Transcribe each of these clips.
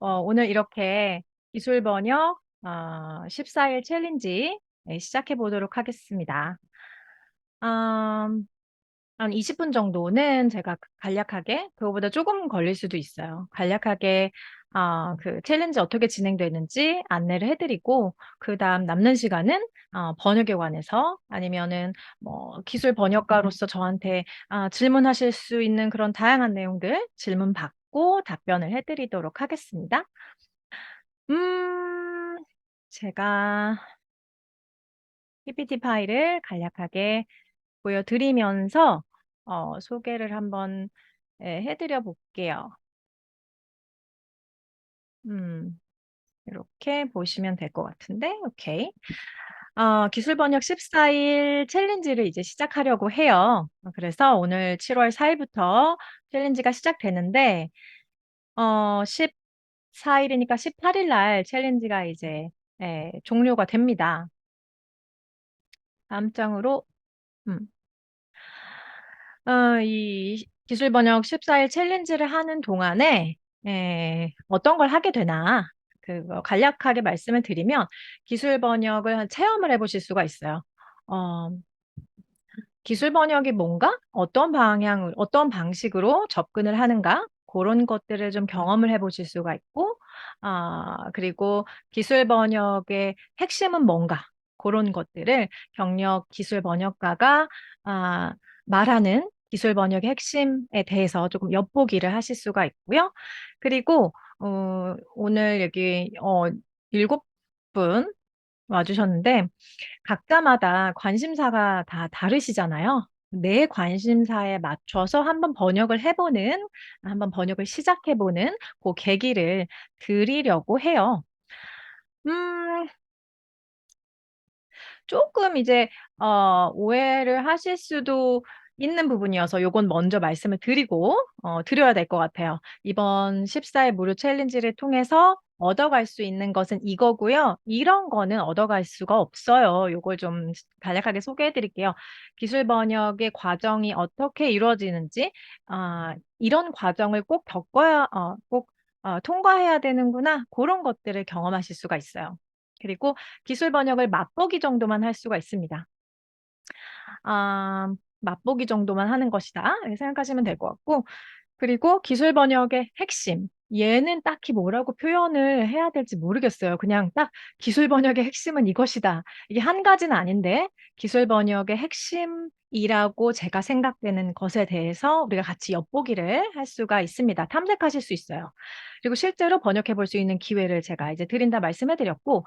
오늘 이렇게 기술 번역 14일 챌린지 시작해 보도록 하겠습니다. 음, 한 20분 정도는 제가 간략하게, 그거보다 조금 걸릴 수도 있어요. 간략하게 그 챌린지 어떻게 진행되는지 안내를 해드리고, 그 다음 남는 시간은 번역에 관해서 아니면은 뭐 기술 번역가로서 저한테 질문하실 수 있는 그런 다양한 내용들 질문 받고 답변을 해드리도록 하겠습니다. 음, 제가 PPT 파일을 간략하게 보여드리면서 소개를 한번 해드려 볼게요. 이렇게 보시면 될 것 같은데, 오케이. 기술 번역 14일 챌린지를 이제 시작하려고 해요. 그래서 오늘 7월 4일부터 챌린지가 시작되는데, 14일이니까 18일 날 챌린지가 이제 종료가 됩니다. 다음 장으로 음. 이 기술 번역 14일 챌린지를 하는 동안에 어떤 걸 하게 되나 그거 간략하게 말씀을 드리면 기술 번역을 체험을 해보실 수가 있어요. 어, 기술 번역이 뭔가 어떤 방향을 어떤 방식으로 접근을 하는가 그런 것들을 좀 경험을 해보실 수가 있고 그리고 기술 번역의 핵심은 뭔가 그런 것들을 경력 기술 번역가가 말하는 기술 번역의 핵심에 대해서 조금 엿보기를 하실 수가 있고요. 그리고 오늘 여기 7분 와주셨는데 각자마다 관심사가 다 다르시잖아요. 내 관심사에 맞춰서 한번 번역을 시작해보는 그 계기를 드리려고 해요. 음, 조금 이제 오해를 하실 수도 있는 부분이어서 요건 먼저 말씀을 드리고 드려야 될 것 같아요. 이번 14일 무료 챌린지를 통해서 얻어갈 수 있는 것은 이거고요. 이런 거는 얻어갈 수가 없어요. 요걸 좀 간략하게 소개해 드릴게요. 기술 번역의 과정이 어떻게 이루어지는지 이런 과정을 꼭 겪어야 꼭 통과해야 되는구나. 그런 것들을 경험하실 수가 있어요. 그리고 기술 번역을 맛보기 정도만 할 수가 있습니다. 맛보기 정도만 하는 것이다. 이렇게 생각하시면 될 것 같고, 그리고 기술 번역의 핵심. 얘는 딱히 뭐라고 표현을 해야 될지 모르겠어요. 그냥 딱 기술 번역의 핵심은 이것이다. 이게 한 가지는 아닌데, 기술 번역의 핵심이라고 제가 생각되는 것에 대해서 우리가 같이 엿보기를 할 수가 있습니다. 탐색하실 수 있어요. 그리고 실제로 번역해 볼 수 있는 기회를 제가 이제 드린다 말씀해 드렸고,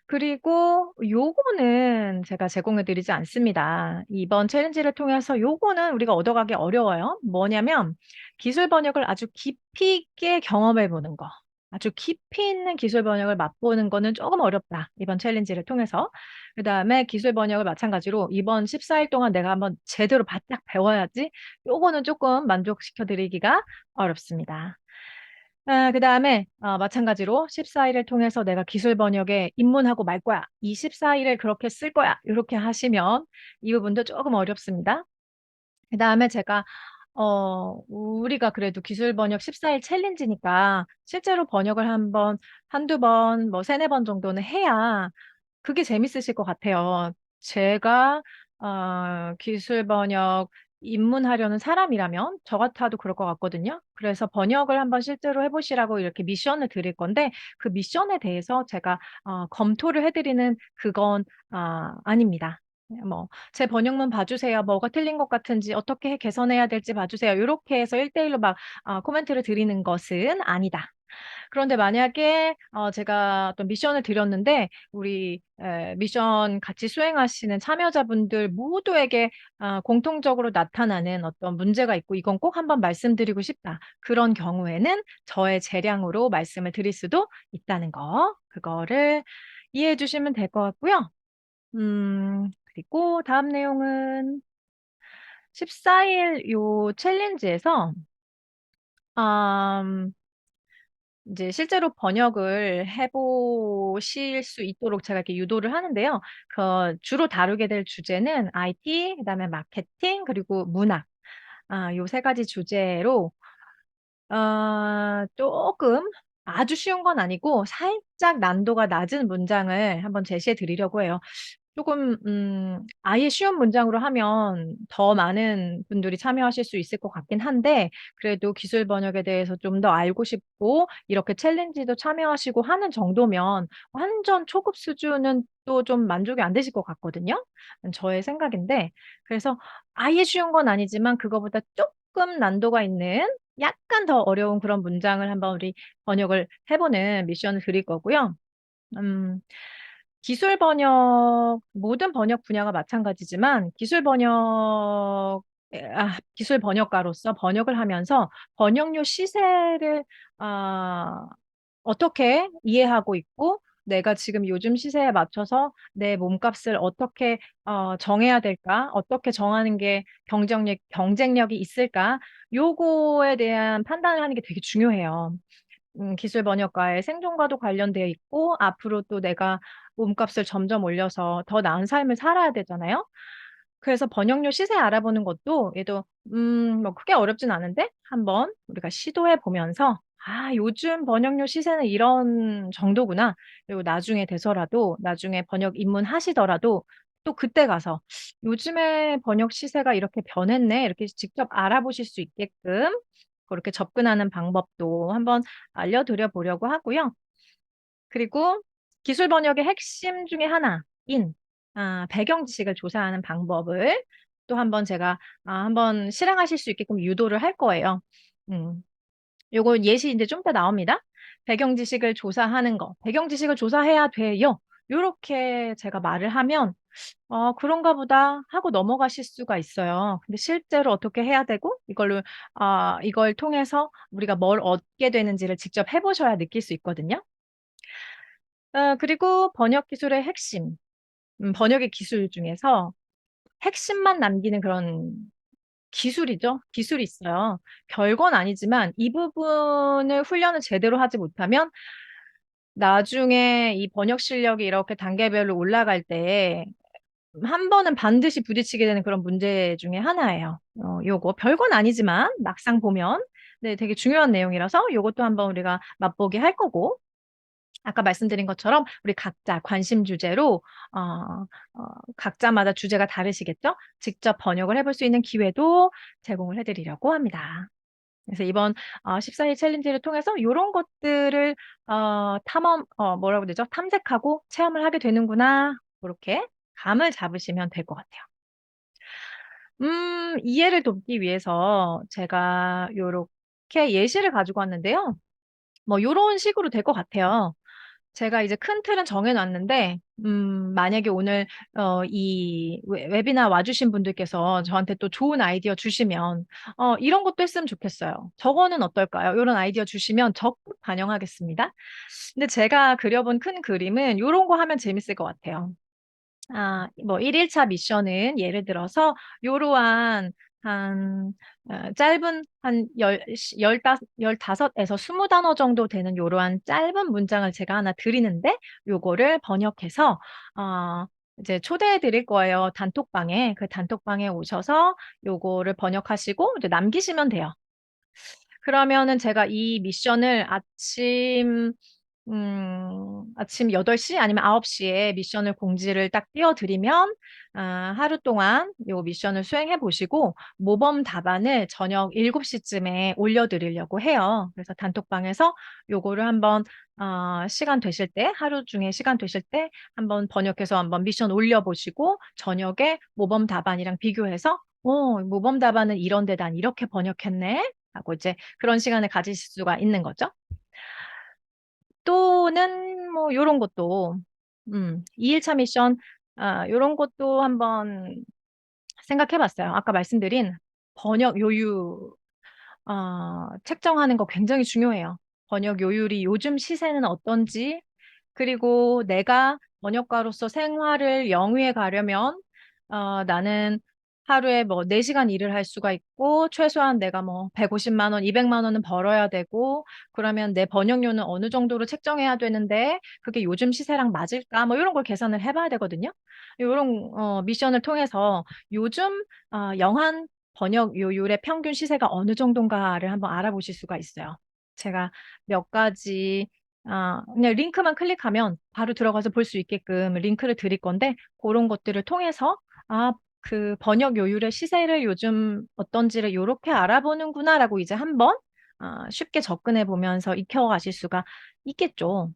그리고 요거는 제가 제공해 드리지 않습니다. 이번 챌린지를 통해서 요거는 우리가 얻어가기 어려워요. 뭐냐면 기술 번역을 아주 깊이 있게 경험해 보는 거. 아주 깊이 있는 기술 번역을 맛보는 거는 조금 어렵다. 이번 챌린지를 통해서. 그다음에 기술 번역을 마찬가지로 이번 14일 동안 내가 한번 제대로 바짝 배워야지. 요거는 조금 만족시켜 드리기가 어렵습니다. 그다음에 마찬가지로 14일을 통해서 내가 기술 번역에 입문하고 말 거야. 이 14일을 그렇게 쓸 거야. 이렇게 하시면 이 부분도 조금 어렵습니다. 그다음에 제가 우리가 그래도 기술 번역 14일 챌린지니까 실제로 번역을 한두 번, 뭐 세네 번 정도는 해야 그게 재밌으실 것 같아요. 제가 기술 번역 입문하려는 사람이라면 저 같아도 그럴 것 같거든요. 그래서 번역을 한번 실제로 해보시라고 이렇게 미션을 드릴 건데 그 미션에 대해서 제가 검토를 해드리는 그건 아닙니다. 뭐, 제 번역문 봐주세요. 뭐가 틀린 것 같은지, 어떻게 개선해야 될지 봐주세요. 이렇게 해서 1대1로 막 코멘트를 드리는 것은 아니다. 그런데 만약에 제가 어떤 미션을 드렸는데 우리 미션 같이 수행하시는 참여자분들 모두에게 공통적으로 나타나는 어떤 문제가 있고 이건 꼭 한번 말씀드리고 싶다. 그런 경우에는 저의 재량으로 말씀을 드릴 수도 있다는 거. 그거를 이해해 주시면 될 것 같고요. 그리고 다음 내용은 14일 요 챌린지에서 음, 이제 실제로 번역을 해보실 수 있도록 제가 이렇게 유도를 하는데요. 주로 다루게 될 주제는 IT, 그다음에 마케팅, 그리고 문학. 요 세 가지 주제로 조금 아주 쉬운 건 아니고 살짝 난도가 낮은 문장을 한번 제시해 드리려고 해요. 조금 아예 쉬운 문장으로 하면 더 많은 분들이 참여하실 수 있을 것 같긴 한데 그래도 기술 번역에 대해서 좀 더 알고 싶고 이렇게 챌린지도 참여하시고 하는 정도면 완전 초급 수준은 또 좀 만족이 안 되실 것 같거든요. 저의 생각인데 그래서 아예 쉬운 건 아니지만 그거보다 조금 난도가 있는 약간 더 어려운 그런 문장을 한번 우리 번역을 해 보는 미션을 드릴 거고요. 음 기술 번역 모든 번역 분야가 마찬가지지만 기술 번역가로서 번역을 하면서 번역료 시세를 아 어떻게 이해하고 있고 내가 지금 요즘 시세에 맞춰서 내 몸값을 어떻게 정해야 될까? 어떻게 정하는 게 경쟁력이 있을까? 요거에 대한 판단을 하는 게 되게 중요해요. 기술 번역가의 생존과도 관련되어 있고 앞으로 또 내가 몸값을 점점 올려서 더 나은 삶을 살아야 되잖아요. 그래서 번역료 시세 알아보는 것도 얘도 뭐 크게 어렵진 않은데 한번 우리가 시도해 보면서 '아 요즘 번역료 시세는 이런 정도구나.' 그리고 나중에 돼서라도 나중에 번역 입문하시더라도 또 그때 가서 '요즘에 번역 시세가 이렇게 변했네.' 이렇게 직접 알아보실 수 있게끔 그렇게 접근하는 방법도 한번 알려드려 보려고 하고요. 그리고 기술 번역의 핵심 중에 하나인 배경 지식을 조사하는 방법을 또 한번 제가 한번 실행하실 수 있게끔 유도를 할 거예요. 음. 요거 예시 인제 좀 이따 나옵니다. 배경 지식을 조사하는 거. "배경 지식을 조사해야 돼요." 요렇게 제가 말을 하면 '그런가 보다.' 하고 넘어가실 수가 있어요. 근데 실제로 어떻게 해야 되고 이걸 통해서 우리가 뭘 얻게 되는지를 직접 해 보셔야 느낄 수 있거든요. 그리고 번역 기술의 핵심, 번역의 기술 중에서 핵심만 남기는 그런 기술이죠. 기술이 있어요. 별건 아니지만 이 부분을 훈련을 제대로 하지 못하면 나중에 이 번역 실력이 이렇게 단계별로 올라갈 때 한 번은 반드시 부딪히게 되는 그런 문제 중에 하나예요. 요거 별건 아니지만 막상 보면 네 되게 중요한 내용이라서 요것도 한번 우리가 맛보기 할 거고 아까 말씀드린 것처럼 우리 각자 관심 주제로 어 각자마다 주제가 다르시겠죠? 직접 번역을 해볼 수 있는 기회도 제공을 해 드리려고 합니다. 그래서 이번 14일 챌린지를 통해서 요런 것들을 뭐라고 그러죠? '탐색하고 체험을 하게 되는구나.' 고렇게 감을 잡으시면 될 것 같아요. 이해를 돕기 위해서 제가 요렇게 예시를 가지고 왔는데요. 뭐 요런 식으로 될 것 같아요. 제가 이제 큰 틀은 정해 놨는데 만약에 오늘 이 웨비나 와 주신 분들께서 저한테 또 좋은 아이디어 주시면 "이런 것도 했으면 좋겠어요. 저거는 어떨까요?" 요런 아이디어 주시면 적극 반영하겠습니다. 근데 제가 그려 본 큰 그림은 요런 거 하면 재밌을 것 같아요. 뭐 1 차 미션은 예를 들어서 요러한 한 짧은 한 열 시 열다 15 에서 20 단어 정도 되는 요러한 짧은 문장을 제가 하나 드리는데 요거를 번역해서 어 이제 초대해 드릴 거예요, 단톡방에. 그 단톡방에 오셔서 요거를 번역하시고 이제 남기시면 돼요. 그러면은 제가 이 미션을 아침 8시 아니면 9 시에 미션을 공지를 딱 띄워 드리면 하루 동안 요 미션을 수행해 보시고 모범 답안을 저녁 7 시쯤에 올려 드리려고 해요. 그래서 단톡방에서 요거를 한번 시간 되실 때 하루 중에 시간 되실 때 한번 번역해서 한번 미션 올려 보시고 저녁에 모범 답안이랑 비교해서 '어 모범 답안은 이런데 난 이렇게 번역했네.' 하고 이제 그런 시간을 가지실 수가 있는 거죠. 또는 뭐 요런 것도 2 일차 미션 요런 것도 한번 생각해 봤어요. 아까 말씀드린 번역 요율 책정하는 거 굉장히 중요해요. 번역 요율이 요즘 시세는 어떤지 그리고 내가 번역가로서 생활을 영위해 가려면 나는 하루에 뭐 4 시간 일을 할 수가 있고 최소한 내가 뭐 150만 원, 200만 원은 벌어야 되고 그러면 내 번역료는 어느 정도로 책정해야 되는데 그게 요즘 시세랑 맞을까? 뭐 요런 걸 계산을 해 봐야 되거든요. 요런 미션을 통해서 요즘 영한 번역 요율의 평균 시세가 어느 정도인가를 한번 알아보실 수가 있어요. 제가 몇 가지, 그냥 링크만 클릭하면 바로 들어가서 볼 수 있게끔 링크를 드릴 건데, 그런 것들을 통해서, 그 번역 요율의 시세를 요즘 어떤지를 요렇게 알아보는구나라고 이제 한번, 쉽게 접근해 보면서 익혀가실 수가 있겠죠.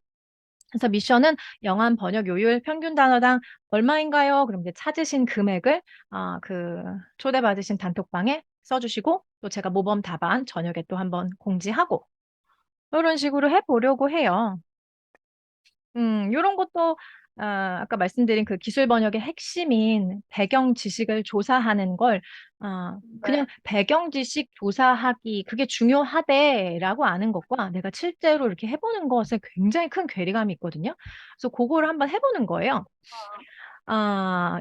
그래서 미션은 영한 번역 요율 평균 단어당 얼마인가요? 그럼 이제 찾으신 금액을 그 초대받으신 단톡방에 써주시고 또 제가 모범 답안 저녁에 또 한번 공지하고 이런 식으로 해보려고 해요. 요런 것도, 아까 말씀드린 그 기술 번역의 핵심인 배경 지식을 조사하는 걸, 그냥 배경 지식 조사하기, 그게 중요하대라고 아는 것과 내가 실제로 이렇게 해보는 것에 굉장히 큰 괴리감이 있거든요. 그래서 그거를 한번 해보는 거예요.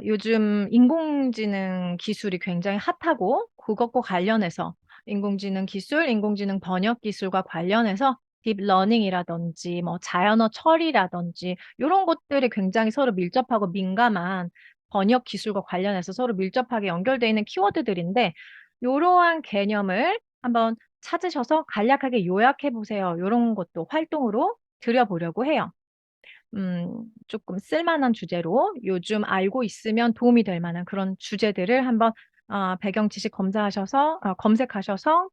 요즘 인공지능 기술이 굉장히 핫하고 그것과 관련해서 인공지능 기술, 인공지능 번역 기술과 관련해서 딥러닝이라든지 뭐 자연어 처리라든지 이런 것들이 굉장히 서로 밀접하고 민감한 번역 기술과 관련해서 서로 밀접하게 연결되어 있는 키워드들인데 이러한 개념을 한번 찾으셔서 간략하게 요약해 보세요. 이런 것도 활동으로 들여보려고 해요. 조금 쓸만한 주제로 요즘 알고 있으면 도움이 될 만한 그런 주제들을 한번 배경 지식 검색하셔서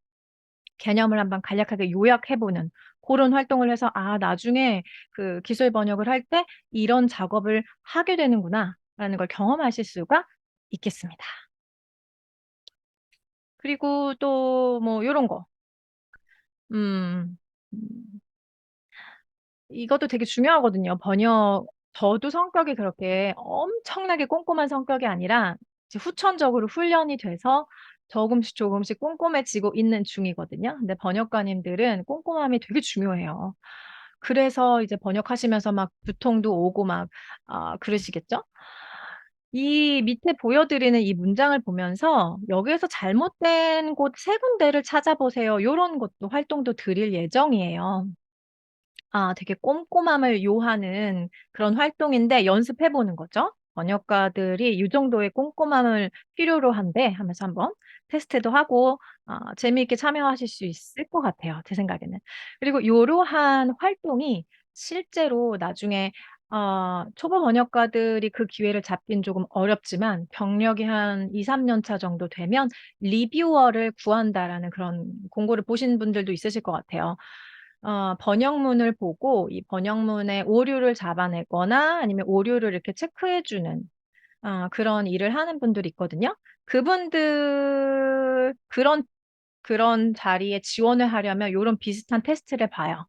개념을 한번 간략하게 요약해보는 그런 활동을 해서 나중에 그 기술 번역을 할 때 이런 작업을 하게 되는구나 라는 걸 경험하실 수가 있겠습니다. 그리고 또 뭐 요런 거. 음, 음, 이것도 되게 중요하거든요. 저도 성격이 그렇게 엄청나게 꼼꼼한 성격이 아니라 이제 후천적으로 훈련이 돼서 조금씩 조금씩 꼼꼼해지고 있는 중이거든요. 근데 번역가님들은 꼼꼼함이 되게 중요해요. 그래서 이제 번역하시면서 막 두통도 오고 막, 그러시겠죠? 이 밑에 보여드리는 이 문장을 보면서 여기에서 잘못된 곳 세 군데를 찾아보세요. 요런 것도 활동도 드릴 예정이에요. 되게 꼼꼼함을 요하는 그런 활동인데 연습해 보는 거죠. 번역가들이 이 정도의 꼼꼼함을 필요로 한데 하면서 한번 테스트도 하고 재미있게 참여하실 수 있을 것 같아요. 제 생각에는. 그리고 이러한 활동이 실제로 나중에 초보 번역가들이 그 기회를 잡긴 조금 어렵지만 경력이 한 2, 3년 차 정도 되면 리뷰어를 구한다라는 그런 공고를 보신 분들도 있으실 것 같아요. 번역문을 보고 이 번역문의 오류를 잡아내거나 아니면 오류를 이렇게 체크해주는 그런 일을 하는 분들이 있거든요. 그런 자리에 지원을 하려면 이런 비슷한 테스트를 봐요.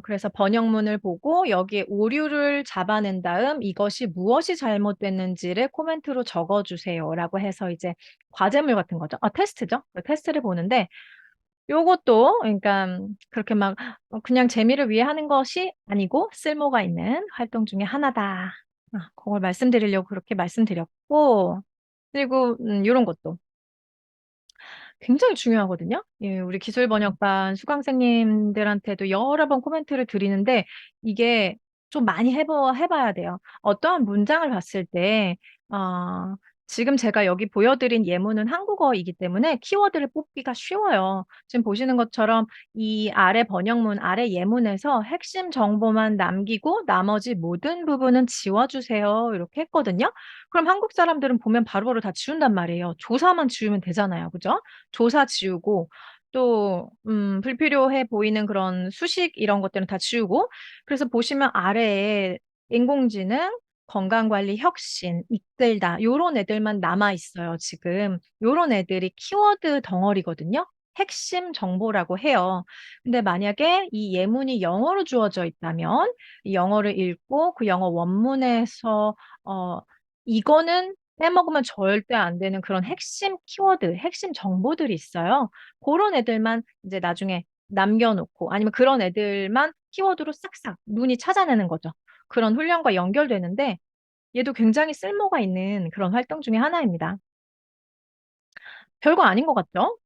그래서 번역문을 보고 여기에 오류를 잡아낸 다음 이것이 무엇이 잘못됐는지를 코멘트로 적어주세요라고 해서 이제 과제물 같은 거죠. 테스트죠. 그 테스트를 보는데 요것도 그러니까 그렇게 막 그냥 재미를 위해 하는 것이 아니고 쓸모가 있는 활동 중에 하나다. 그걸 말씀드리려고 그렇게 말씀드렸고 그리고 요런 것도 굉장히 중요하거든요. 예, 우리 기술 번역반 수강생님들한테도 여러 번 코멘트를 드리는데 이게 좀 많이 해봐야 돼요. 어떠한 문장을 봤을 때, 어, 지금 제가 여기 보여드린 예문은 한국어이기 때문에 키워드를 뽑기가 쉬워요. 지금 보시는 것처럼 이 아래 번역문, 아래 예문에서 핵심 정보만 남기고 나머지 모든 부분은 지워주세요. 이렇게 했거든요. 그럼 한국 사람들은 보면 바로바로 다 지운단 말이에요. 조사만 지우면 되잖아요. 그죠? 조사 지우고 또 불필요해 보이는 그런 수식 이런 것들은 다 지우고 그래서 보시면 아래에 인공지능, 건강관리 혁신, 이끌다 요런 애들만 남아 있어요, 지금. 요런 애들이 키워드 덩어리거든요. 핵심 정보라고 해요. 근데 만약에 이 예문이 영어로 주어져 있다면 이 영어를 읽고 그 영어 원문에서 이거는 빼먹으면 절대 안 되는 그런 핵심 키워드, 핵심 정보들이 있어요. 그런 애들만 이제 나중에 남겨놓고 아니면 그런 애들만 키워드로 싹싹 눈이 찾아내는 거죠. 그런 훈련과 연결되는데 얘도 굉장히 쓸모가 있는 그런 활동 중에 하나입니다. 별거 아닌 것 같죠?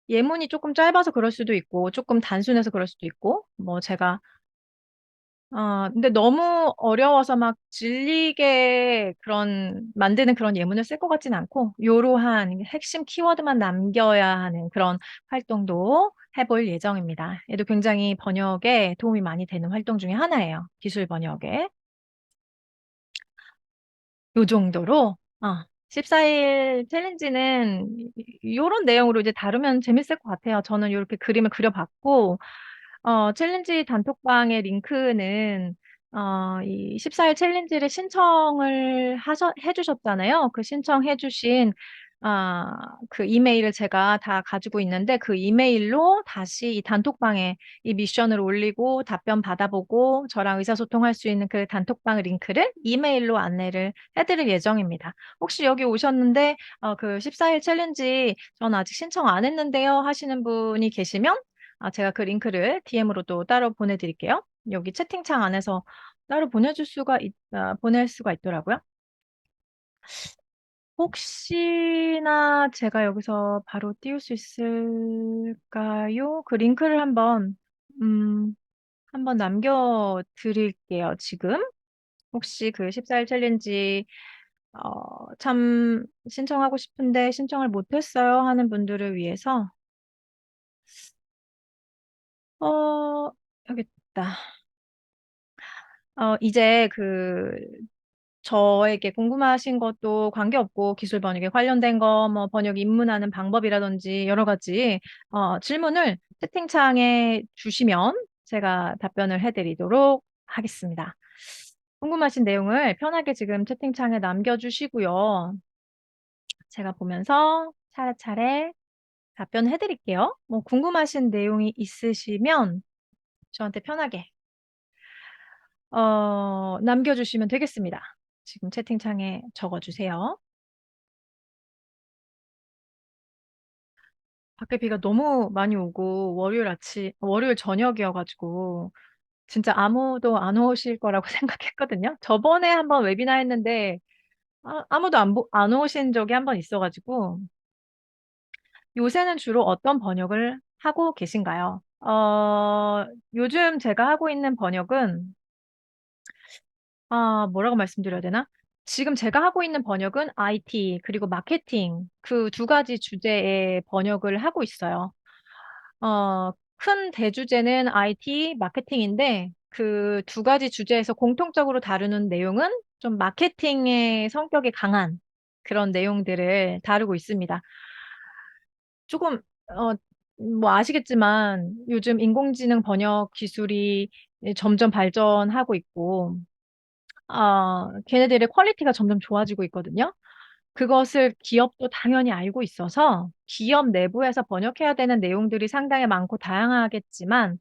예문이 조금 짧아서 그럴 수도 있고 조금 단순해서 그럴 수도 있고 뭐 제가 근데 너무 어려워서 막 질리게 만드는 그런 예문을 쓸 것 같진 않고, 요러한 핵심 키워드만 남겨야 하는 그런 활동도 해볼 예정입니다. 얘도 굉장히 번역에 도움이 많이 되는 활동 중에 하나예요. 기술 번역에. 요 정도로, 14일 챌린지는 요런 내용으로 이제 다루면 재밌을 것 같아요. 저는 요렇게 그림을 그려봤고, 챌린지 단톡방의 링크는 이 14일 챌린지를 신청을 해주셨잖아요. 그 신청해주신 그 이메일을 제가 다 가지고 있는데 그 이메일로 다시 이 단톡방에 이 미션을 올리고 답변 받아보고 저랑 의사소통할 수 있는 그 단톡방 링크를 이메일로 안내를 해드릴 예정입니다. 혹시 여기 오셨는데 그 14일 챌린지 전 아직 신청 안 했는데요 하시는 분이 계시면 제가 그 링크를 DM으로 또 따로 보내드릴게요. 여기 채팅창 안에서 따로 보낼 수가 있더라고요. 혹시나 제가 여기서 바로 띄울 수 있을까요? 그 링크를 음, 한번 남겨드릴게요, 지금. 혹시 그 14일 챌린지, 참 신청하고 싶은데 신청을 못했어요 하는 분들을 위해서, 어, 여기 있다. 이제 저에게 궁금하신 것도 관계없고 기술 번역에 관련된 거, 뭐 번역 입문하는 방법이라든지 여러 가지 질문을 채팅창에 주시면 제가 답변을 해드리도록 하겠습니다. 궁금하신 내용을 편하게 지금 채팅창에 남겨주시고요. 제가 보면서 차례차례 답변해드릴게요. 뭐 궁금하신 내용이 있으시면 저한테 편하게 남겨주시면 되겠습니다. 지금 채팅창에 적어주세요. 밖에 비가 너무 많이 오고 월요일 저녁이어가지고 진짜 아무도 안 오실 거라고 생각했거든요. 저번에 한번 웨비나 했는데 아무도 안 오신 적이 한번 있어가지고 요새는 주로 어떤 번역을 하고 계신가요? 요즘 제가 하고 있는 번역은 뭐라고 말씀드려야 되나? 지금 제가 하고 있는 번역은 IT 그리고 마케팅 그 두 가지 주제의 번역을 하고 있어요. 큰 대주제는 IT, 마케팅인데 그 두 가지 주제에서 공통적으로 다루는 내용은 좀 마케팅의 성격이 강한 그런 내용들을 다루고 있습니다. 조금, 뭐 아시겠지만 요즘 인공지능 번역 기술이 점점 발전하고 있고, 걔네들의 퀄리티가 점점 좋아지고 있거든요. 그것을 기업도 당연히 알고 있어서 기업 내부에서 번역해야 되는 내용들이 상당히 많고 다양하겠지만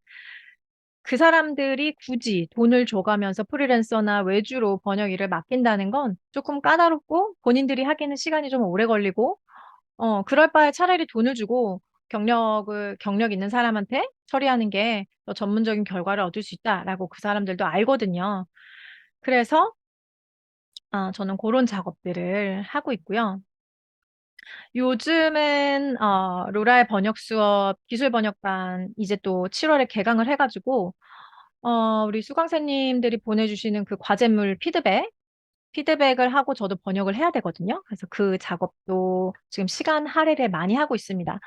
그 사람들이 굳이 돈을 줘가면서 프리랜서나 외주로 번역 일을 맡긴다는 건 조금 까다롭고 본인들이 하기는 시간이 좀 오래 걸리고 그럴 바에 차라리 돈을 주고 경력 있는 사람한테 처리하는 게 더 전문적인 결과를 얻을 수 있다라고 그 사람들도 알거든요. 그래서 저는 그런 작업들을 하고 있고요. 요즘은 로라의 번역 수업 기술 번역반 이제 또 7월에 개강을 해가지고 우리 수강생님들이 보내주시는 그 과제물 피드백을 하고 저도 번역을 해야 되거든요. 그래서 그 작업도 지금 시간 할애를 많이 하고 있습니다.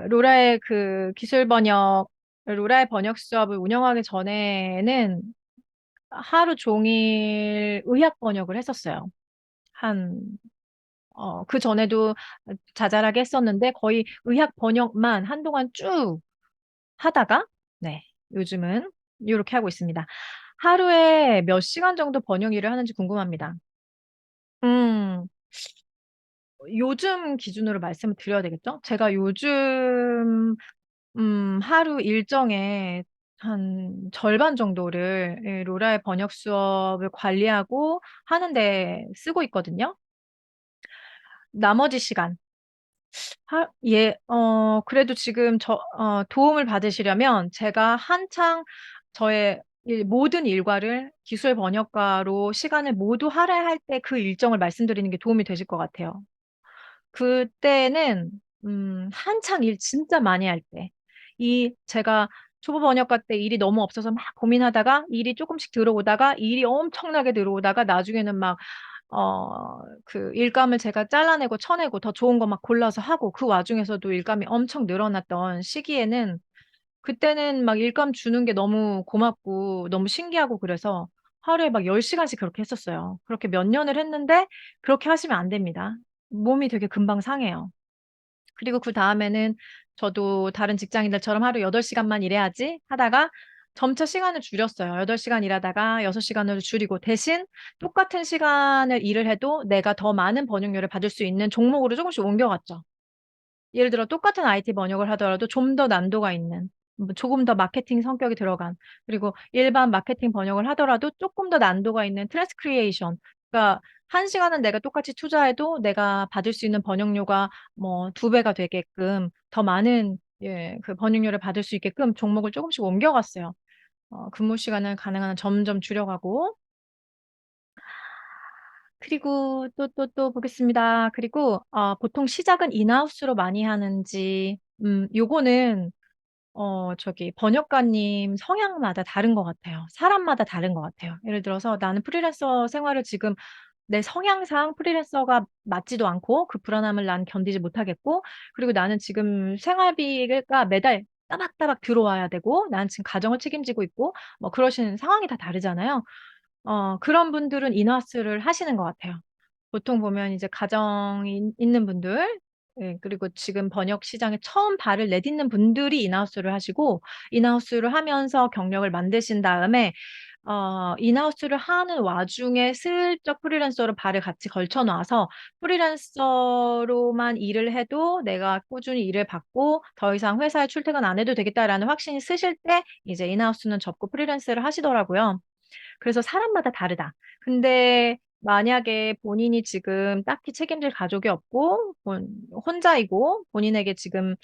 로라의 로라의 번역 수업을 운영하기 전에는 하루 종일 의학 번역을 했었어요. 한 그 전에도 자잘하게 했었는데 거의 의학 번역만 한동안 쭉 하다가, 네, 요즘은 이렇게 하고 있습니다. 하루에 몇 시간 정도 번역 일을 하는지 궁금합니다. 음, 요즘 기준으로 말씀을 드려야 되겠죠? 제가 요즘, 하루 일정의 한 절반 정도를 로라의 번역 수업을 관리하고 하는데 쓰고 있거든요. 나머지 시간, 그래도 지금 도움을 받으시려면 제가 한창 저의 모든 일과를 기술 번역가로 시간을 모두 할애할 때 그 일정을 말씀드리는 게 도움이 되실 것 같아요. 그때는, 한창 일 진짜 많이 할 때. 제가 초보 번역가 때 일이 너무 없어서 막 고민하다가 일이 조금씩 들어오다가 일이 엄청나게 들어오다가 나중에는 막 그 일감을 제가 잘라내고 쳐내고 더 좋은 거 막 골라서 하고 그 와중에서도 일감이 엄청 늘어났던 시기에는 그때는 막 일감 주는 게 너무 고맙고 너무 신기하고 그래서 하루에 막 10시간씩 그렇게 했었어요. 그렇게 몇 년을 했는데 그렇게 하시면 안 됩니다. 몸이 되게 금방 상해요. 그리고 그다음에는 저도 다른 직장인들처럼 하루 8시간만 일해야지 하다가 점차 시간을 줄였어요. 8시간 일하다가 6시간으로 줄이고 대신 똑같은 시간을 일을 해도 내가 더 많은 번역료를 받을 수 있는 종목으로 조금씩 옮겨갔죠. 예를 들어 똑같은 IT 번역을 하더라도 좀 더 난도가 있는 뭐 조금 더 마케팅 성격이 들어간 그리고 일반 마케팅 번역을 하더라도 조금 더 난도가 있는 트랜스크리에이션 그러니까 1시간은 내가 똑같이 투자해도 내가 받을 수 있는 번역료가 뭐 2배가 되게끔 더 많은 예, 그 번역료를 받을 수 있게끔 종목을 조금씩 옮겨갔어요. 근무 시간을 가능한 한 점점 줄여가고 그리고 또 보겠습니다. 그리고 보통 시작은 인하우스로 많이 하는지 요거는 저기 번역가님 성향마다 다른 것 같아요. 사람마다 다른 것 같아요. 예를 들어서 나는 프리랜서 생활을 지금 내 성향상 프리랜서가 맞지도 않고 그 불안함을 난 견디지 못하겠고 그리고 나는 지금 생활비가 매달 따박따박 들어와야 되고 나는 지금 가정을 책임지고 있고 뭐 그러신 상황이 다 다르잖아요. 그런 분들은 인하우스를 하시는 것 같아요. 보통 보면 이제 가정이 있는 분들, 예, 그리고 지금 번역 시장에 처음 발을 내딛는 분들이 인하우스를 하시고, 인하우스를 하면서 경력을 만드신 다음에, 인하우스를 하는 와중에 슬쩍 프리랜서로 발을 같이 걸쳐 놔서 프리랜서로만 일을 해도 내가 꾸준히 일을 받고 더 이상 회사에 출퇴근 안 해도 되겠다라는 확신이 쓰실 때 이제 인하우스는 접고 프리랜서를 하시더라고요. 그래서 사람마다 다르다. 근데 만약에 본인이 지금 딱히 책임질 가족이 없고 혼자이고 본인에게 지금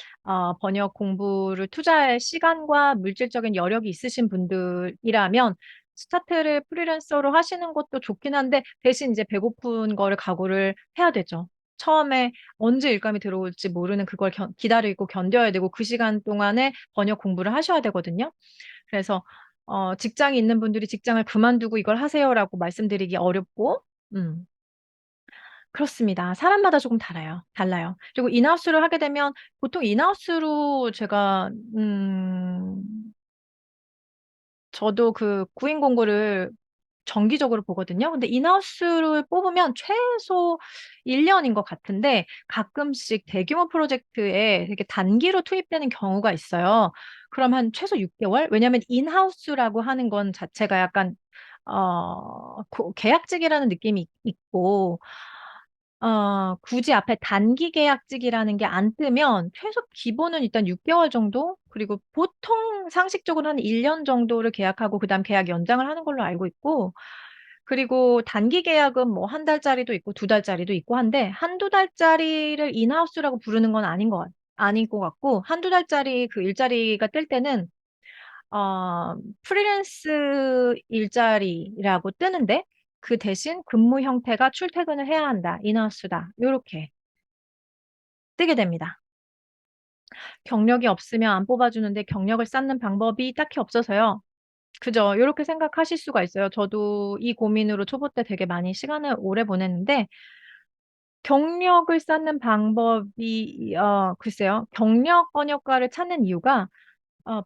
번역 공부를 투자할 시간과 물질적인 여력이 있으신 분들이라면 스타트를 프리랜서로 하시는 것도 좋긴 한데 대신 이제 배고픈 거를 각오를 해야 되죠. 처음에 언제 일감이 들어올지 모르는 그걸 기다리고 견뎌야 되고 그 시간 동안에 번역 공부를 하셔야 되거든요. 그래서 직장이 있는 분들이 직장을 그만두고 이걸 하세요라고 말씀드리기 어렵고, 음, 그렇습니다. 사람마다 조금 달라요. 그리고 인하우스를 하게 되면 보통 인하우스로 제가, 저도 그 구인 공고를 정기적으로 보거든요. 근데 인하우스를 뽑으면 최소 1년인 것 같은데 가끔씩 대규모 프로젝트에 되게 단기로 투입되는 경우가 있어요. 그럼 한 최소 6개월? 왜냐하면 인하우스라고 하는 건 자체가 약간 계약직이라는 느낌이 있고 굳이 앞에 단기 계약직이라는 게 안 뜨면 최소 기본은 일단 6개월 정도? 그리고 보통 상식적으로 한 1년 정도를 계약하고 그다음 계약 연장을 하는 걸로 알고 있고 그리고 단기 계약은 뭐 1달짜리도 있고 2달짜리도 있고 한데 한두 달짜리를 인하우스라고 부르는 건 아닌 것 같고 한두 달짜리 그 일자리가 뜰 때는 프리랜스 일자리라고 뜨는데 그 대신 근무 형태가 출퇴근을 해야 한다. 인하우스다. 요렇게 뜨게 됩니다. 경력이 없으면 안 뽑아주는데 경력을 쌓는 방법이 딱히 없어서요. 그죠? 요렇게 생각하실 수가 있어요. 저도 이 고민으로 초보 때 되게 많이 시간을 오래 보냈는데 경력을 쌓는 방법이 글쎄요. 경력 번역가를 찾는 이유가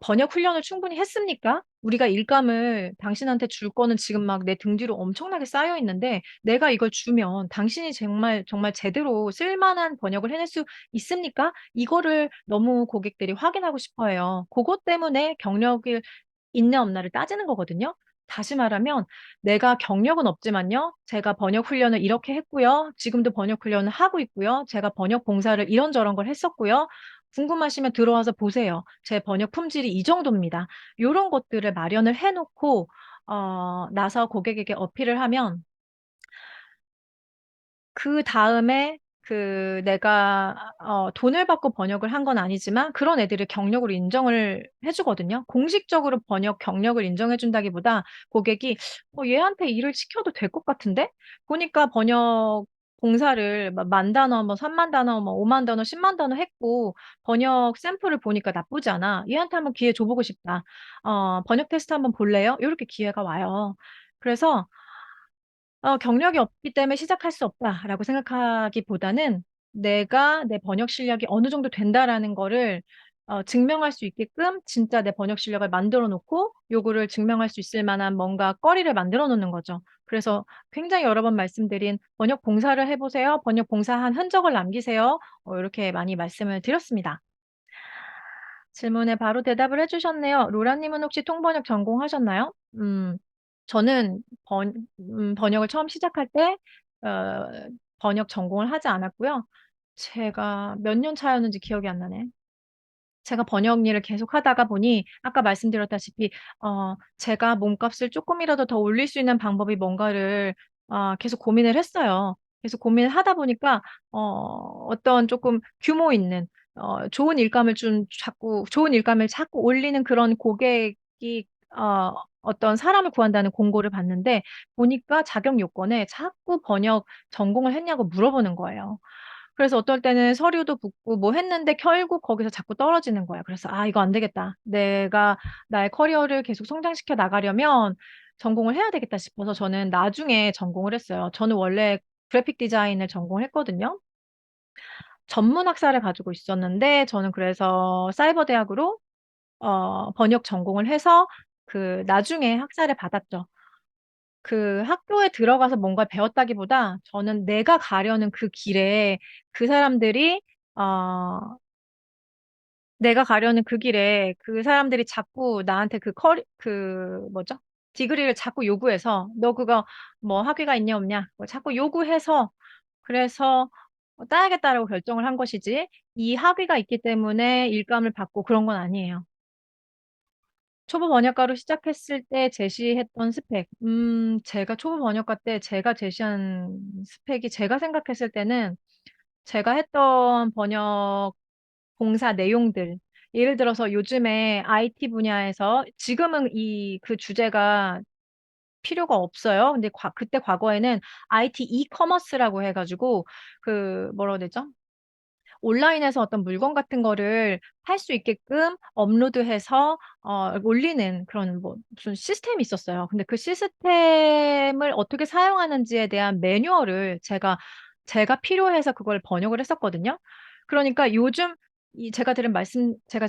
번역 훈련을 충분히 했습니까? 우리가 일감을 당신한테 줄 거는 지금 막 내 등 뒤로 엄청나게 쌓여 있는데 내가 이걸 주면 당신이 정말 정말 제대로 쓸만한 번역을 해낼 수 있습니까? 이거를 너무 고객들이 확인하고 싶어 해요. 그것 때문에 경력을 있나 없나를 따지는 거거든요. 다시 말하면 내가 경력은 없지만요. 제가 번역 훈련을 이렇게 했고요. 지금도 번역 훈련을 하고 있고요. 제가 번역 봉사를 이런저런 걸 했었고요. 궁금하시면 들어와서 보세요. 제 번역 품질이 이 정도입니다. 이런 것들을 마련을 해놓고 나서 고객에게 어필을 하면 그 다음에 그 내가 돈을 받고 번역을 한 건 아니지만 그런 애들을 경력으로 인정을 해주거든요. 공식적으로 번역 경력을 인정해준다기보다 고객이 얘한테 일을 시켜도 될 것 같은데? 보니까 번역 봉사를 막 10,000단어, 뭐 30,000단어, 뭐 50,000단어, 10,000단어 했고 번역 샘플을 보니까 나쁘지 않아. 얘한테 한번 기회 줘보고 싶다. 번역 테스트 한번 볼래요? 이렇게 기회가 와요. 그래서 경력이 없기 때문에 시작할 수 없다라고 생각하기보다는 내가 내 번역 실력이 어느 정도 된다라는 거를 증명할 수 있게끔 진짜 내 번역 실력을 만들어 놓고 요거를 증명할 수 있을 만한 뭔가 거리를 만들어 놓는 거죠. 그래서 굉장히 여러 번 말씀드린 번역 봉사를 해보세요. 번역 봉사한 흔적을 남기세요. 이렇게 많이 말씀을 드렸습니다. 질문에 바로 대답을 해주셨네요. 로라님은 혹시 통번역 전공하셨나요? 저는 번역을 처음 시작할 때, 번역 전공을 하지 않았고요. 제가 몇 년 차였는지 기억이 안 나네. 제가 번역 일을 계속 하다가 보니, 아까 말씀드렸다시피, 제가 몸값을 조금이라도 더 올릴 수 있는 방법이 뭔가를, 계속 고민을 했어요. 계속 고민을 하다 보니까, 어떤 조금 규모 있는, 좋은 일감을 자꾸 올리는 그런 고객이, 어떤 사람을 구한다는 공고를 봤는데, 보니까 자격 요건에 자꾸 번역 전공을 했냐고 물어보는 거예요. 그래서 어떨 때는 서류도 붙고 뭐 했는데 결국 거기서 자꾸 떨어지는 거야. 그래서 이거 안 되겠다. 내가 나의 커리어를 계속 성장시켜 나가려면 전공을 해야 되겠다 싶어서 저는 나중에 전공을 했어요. 저는 원래 그래픽 디자인을 전공했거든요. 전문 학사를 가지고 있었는데 저는 그래서 사이버 대학으로 번역 전공을 해서 그 나중에 학사를 받았죠. 그 학교에 들어가서 뭔가 배웠다기보다 저는 내가 가려는 그 길에 그 사람들이 어, 내가 가려는 그 길에 그 사람들이 자꾸 나한테 그 뭐죠? 디그리를 자꾸 요구해서 너 그거 뭐 학위가 있냐 없냐 뭐 자꾸 요구해서 그래서 따야겠다라고 결정을 한 것이지 이 학위가 있기 때문에 일감을 받고 그런 건 아니에요. 초보 번역가로 시작했을 때 제시했던 스펙. 제가 초보 번역가 때 제가 제시한 스펙이 제가 생각했을 때는 제가 했던 번역 봉사 내용들. 예를 들어서 요즘에 IT 분야에서 지금은 그 주제가 필요가 없어요. 근데 그때 과거에는 IT 이커머스라고 해가지고 뭐라고 해야 되죠? 온라인에서 어떤 물건 같은 거를 할 수 있게끔 업로드해서 올리는 그런 뭐 무슨 시스템이 있었어요. 근데 그 시스템을 어떻게 사용하는지에 대한 매뉴얼을 제가 필요해서 그걸 번역을 했었거든요. 그러니까 요즘 제가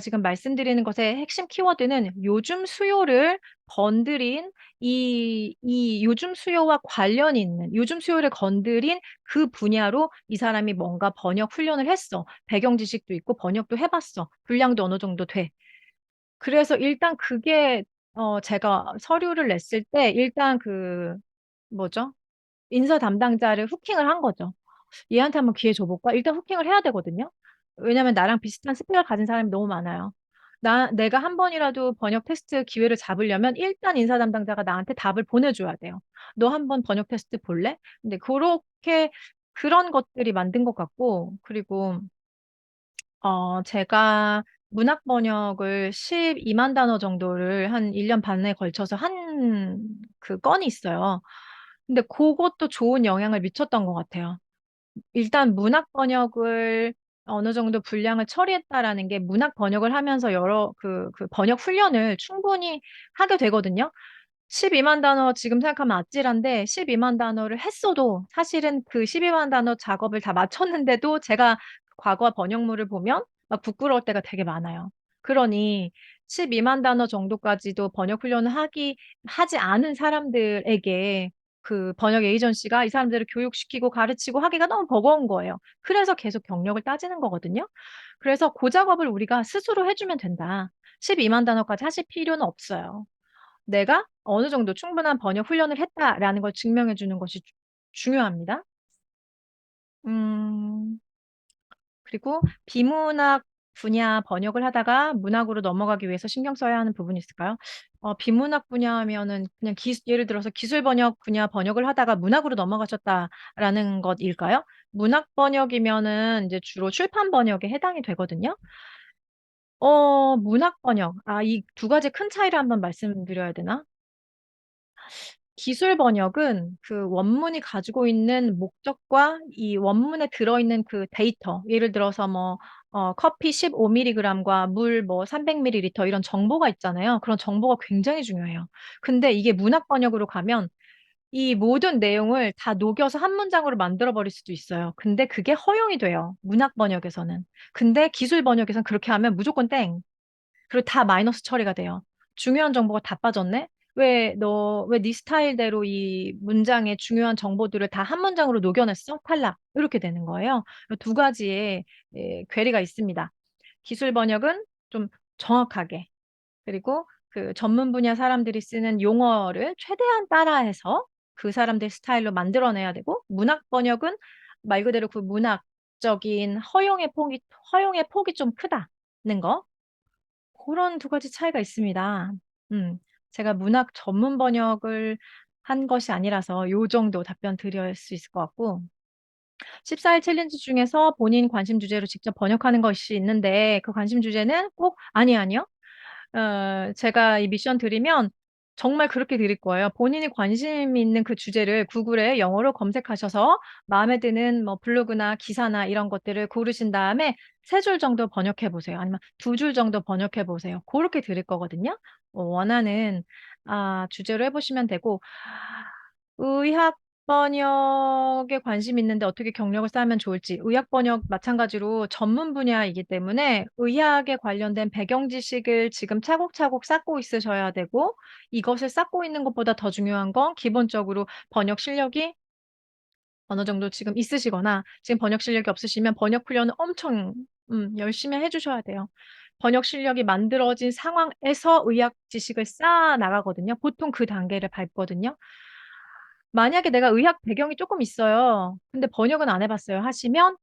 지금 말씀드리는 것의 핵심 키워드는 요즘 수요를 건드린 이 요즘 수요와 관련이 있는, 요즘 수요를 건드린 그 분야로 이 사람이 뭔가 번역 훈련을 했어. 배경 지식도 있고 번역도 해봤어. 분량도 어느 정도 돼. 그래서 일단 그게, 제가 서류를 냈을 때 일단 뭐죠? 인사 담당자를 후킹을 한 거죠. 얘한테 한번 기회 줘볼까? 일단 후킹을 해야 되거든요. 왜냐면 나랑 비슷한 스펙을 가진 사람이 너무 많아요. 내가 한 번이라도 번역 테스트 기회를 잡으려면 일단 인사 담당자가 나한테 답을 보내줘야 돼요. 너 한 번 번역 테스트 볼래? 근데 그런 것들이 만든 것 같고, 그리고, 제가 문학 번역을 12만 단어 정도를 한 1년 반에 걸쳐서 한 그 건이 있어요. 근데 그것도 좋은 영향을 미쳤던 것 같아요. 일단 문학 번역을 어느 정도 분량을 처리했다라는 게 문학 번역을 하면서 여러 그 번역 훈련을 충분히 하게 되거든요. 12만 단어 지금 생각하면 아찔한데 12만 단어를 했어도 사실은 그 12만 단어 작업을 다 마쳤는데도 제가 과거 번역물을 보면 막 부끄러울 때가 되게 많아요. 그러니 12만 단어 정도까지도 번역 훈련을 하지 않은 사람들에게 그 번역 에이전시가 이 사람들을 교육시키고 가르치고 하기가 너무 버거운 거예요. 그래서 계속 경력을 따지는 거거든요. 그래서 그 작업을 우리가 스스로 해주면 된다. 12만 단어까지 하실 필요는 없어요. 내가 어느 정도 충분한 번역 훈련을 했다라는 걸 증명해 주는 것이 중요합니다. 음, 그리고 비문학 분야 번역을 하다가 문학으로 넘어가기 위해서 신경 써야 하는 부분이 있을까요? 비문학 분야면은 그냥 예를 들어서 기술 번역 분야 번역을 하다가 문학으로 넘어가셨다라는 것일까요? 문학 번역이면은 이제 주로 출판 번역에 해당이 되거든요. 문학 번역. 이 두 가지 큰 차이를 한번 말씀드려야 되나? 기술 번역은 그 원문이 가지고 있는 목적과 이 원문에 들어있는 그 데이터, 예를 들어서 뭐, 커피 15mg과 물 뭐 300ml 이런 정보가 있잖아요. 그런 정보가 굉장히 중요해요. 근데 이게 문학 번역으로 가면 이 모든 내용을 다 녹여서 한 문장으로 만들어 버릴 수도 있어요. 근데 그게 허용이 돼요. 문학 번역에서는. 근데 기술 번역에서는 그렇게 하면 무조건 땡. 그리고 다 마이너스 처리가 돼요. 중요한 정보가 다 빠졌네? 왜 네 스타일대로 이 문장의 중요한 정보들을 다 한 문장으로 녹여냈어? 탈락. 이렇게 되는 거예요. 두 가지의 괴리가 있습니다. 기술 번역은 좀 정확하게, 그리고 그 전문 분야 사람들이 쓰는 용어를 최대한 따라해서 그 사람들 스타일로 만들어내야 되고, 문학 번역은 말 그대로 그 문학적인 허용의 폭이 좀 크다는 거. 그런 두 가지 차이가 있습니다. 음, 제가 문학 전문 번역을 한 것이 아니라서 요 정도 답변 드릴 수 있을 것 같고, 14일 챌린지 중에서 본인 관심 주제로 직접 번역하는 것이 있는데, 그 관심 주제는 꼭, 아니요. 제가 이 미션 드리면 정말 그렇게 드릴 거예요. 본인이 관심 있는 그 주제를 구글에 영어로 검색하셔서 마음에 드는 뭐 블로그나 기사나 이런 것들을 고르신 다음에 세 줄 정도 번역해 보세요. 아니면 두 줄 정도 번역해 보세요. 그렇게 드릴 거거든요. 원하는 주제로 해보시면 되고, 의학 번역에 관심 있는데 어떻게 경력을 쌓으면 좋을지. 의학 번역 마찬가지로 전문 분야이기 때문에 의학에 관련된 배경 지식을 지금 차곡차곡 쌓고 있으셔야 되고, 이것을 쌓고 있는 것보다 더 중요한 건 기본적으로 번역 실력이 어느 정도 지금 있으시거나 지금 번역 실력이 없으시면 번역 훈련을 엄청 열심히 해주셔야 돼요. 번역 실력이 만들어진 상황에서 의학 지식을 쌓아 나가거든요. 보통 그 단계를 밟거든요. 만약에 내가 의학 배경이 조금 있어요. 근데 번역은 안 해봤어요. 하시면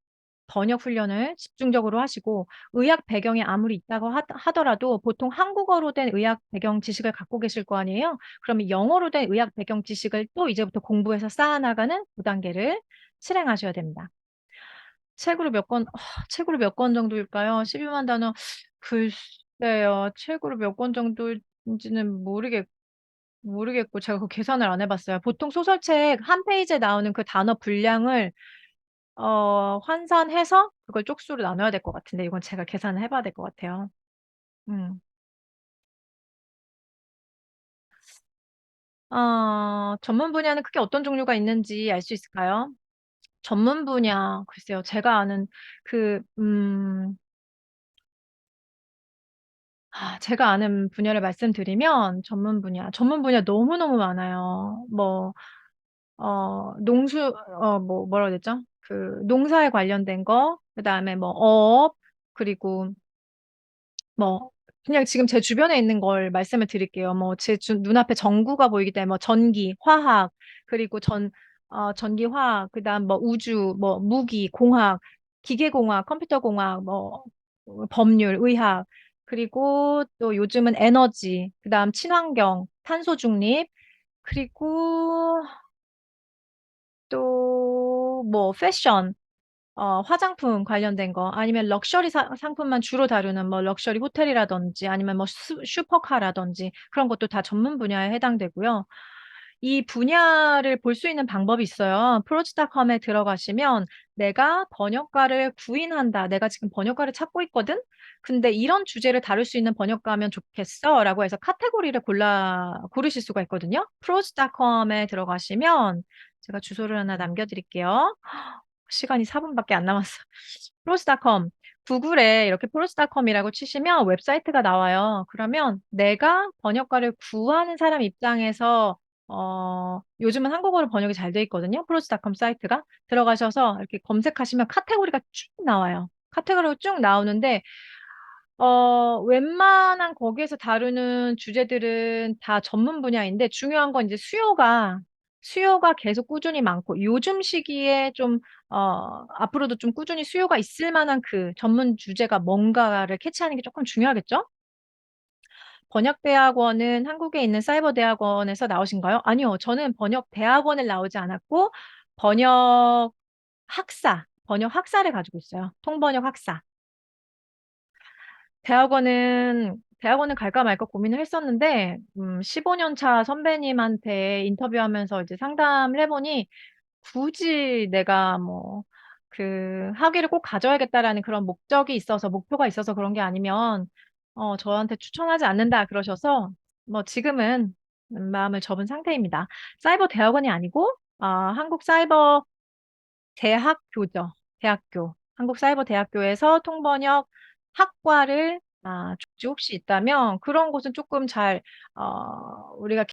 번역 훈련을 집중적으로 하시고, 의학 배경이 아무리 있다고 하더라도 보통 한국어로 된 의학 배경 지식을 갖고 계실 거 아니에요? 그러면 영어로 된 의학 배경 지식을 또 이제부터 공부해서 쌓아나가는 그 단계를 실행하셔야 됩니다. 책으로 몇 권 정도일까요? 12만 단어. 글쎄요. 책으로 몇 권 정도인지는 모르겠고, 제가 그 계산을 안 해봤어요. 보통 소설책 한 페이지에 나오는 그 단어 분량을 환산해서 그걸 쪽수로 나눠야 될 것 같은데, 이건 제가 계산을 해봐야 될 것 같아요. 음. 전문 분야는 크게 어떤 종류가 있는지 알 수 있을까요? 전문 분야, 글쎄요. 제가 아는 그, 제가 아는 분야를 말씀드리면 전문 분야 너무너무 많아요. 뭐, 뭐라고 해야 되죠? 그, 농사에 관련된 거, 그 다음에 뭐, 그리고 뭐 그냥 지금 제 주변에 있는 걸 말씀을 드릴게요. 뭐 제 눈앞에 전구가 보이기 때문에 뭐 전기, 화학, 그리고 전기, 화학, 그다음 뭐 우주, 뭐 무기, 공학, 기계공학, 컴퓨터공학, 뭐 법률, 의학, 그리고 또 요즘은 에너지, 그다음 친환경, 탄소 중립, 그리고 또 뭐 패션, 화장품 관련된 거, 아니면 럭셔리 상품만 주로 다루는 뭐 럭셔리 호텔이라든지, 아니면 뭐 슈퍼카라든지, 그런 것도 다 전문 분야에 해당되고요. 이 분야를 볼 수 있는 방법이 있어요. 프로즈닷컴에 들어가시면 내가 번역가를 구인한다. 내가 지금 번역가를 찾고 있거든? 근데 이런 주제를 다룰 수 있는 번역가면 좋겠어. 라고 해서 카테고리를 고르실 수가 있거든요. 프로즈닷컴에 들어가시면 제가 주소를 하나 남겨드릴게요. 시간이 4분밖에 안 남았어. 프로스닷컴. 구글에 이렇게 프로스닷컴이라고 치시면 웹사이트가 나와요. 그러면 내가 번역가를 구하는 사람 입장에서 요즘은 한국어로 번역이 잘 돼 있거든요. 프로스닷컴 사이트가. 들어가셔서 이렇게 검색하시면 카테고리가 쭉 나와요. 카테고리가 쭉 나오는데 웬만한 거기에서 다루는 주제들은 다 전문 분야인데 중요한 건 이제 수요가 계속 꾸준히 많고 요즘 시기에 좀, 앞으로도 좀 꾸준히 수요가 있을 만한 그 전문 주제가 뭔가를 캐치하는 게 조금 중요하겠죠? 번역대학원은 한국에 있는 사이버대학원에서 나오신가요? 아니요. 저는 번역대학원을 나오지 않았고 번역 학사를 가지고 있어요. 통번역 학사. 대학원은 대학원을 갈까 말까 고민을 했었는데 15년 차 선배님한테 인터뷰하면서 이제 상담을 해 보니 굳이 내가 뭐 그 '학위를 꼭 가져야겠다.'라는 그런 목적이 있어서 목표가 있어서 그런 게 아니면 저한테 추천하지 않는다 그러셔서 뭐 지금은 마음을 접은 상태입니다. 사이버 대학원이 아니고 한국 사이버 대학교죠. 대학교. 한국 사이버 대학교에서 통번역 학과를 혹시 있다면 그런 곳은 쪼끔 잘 우리가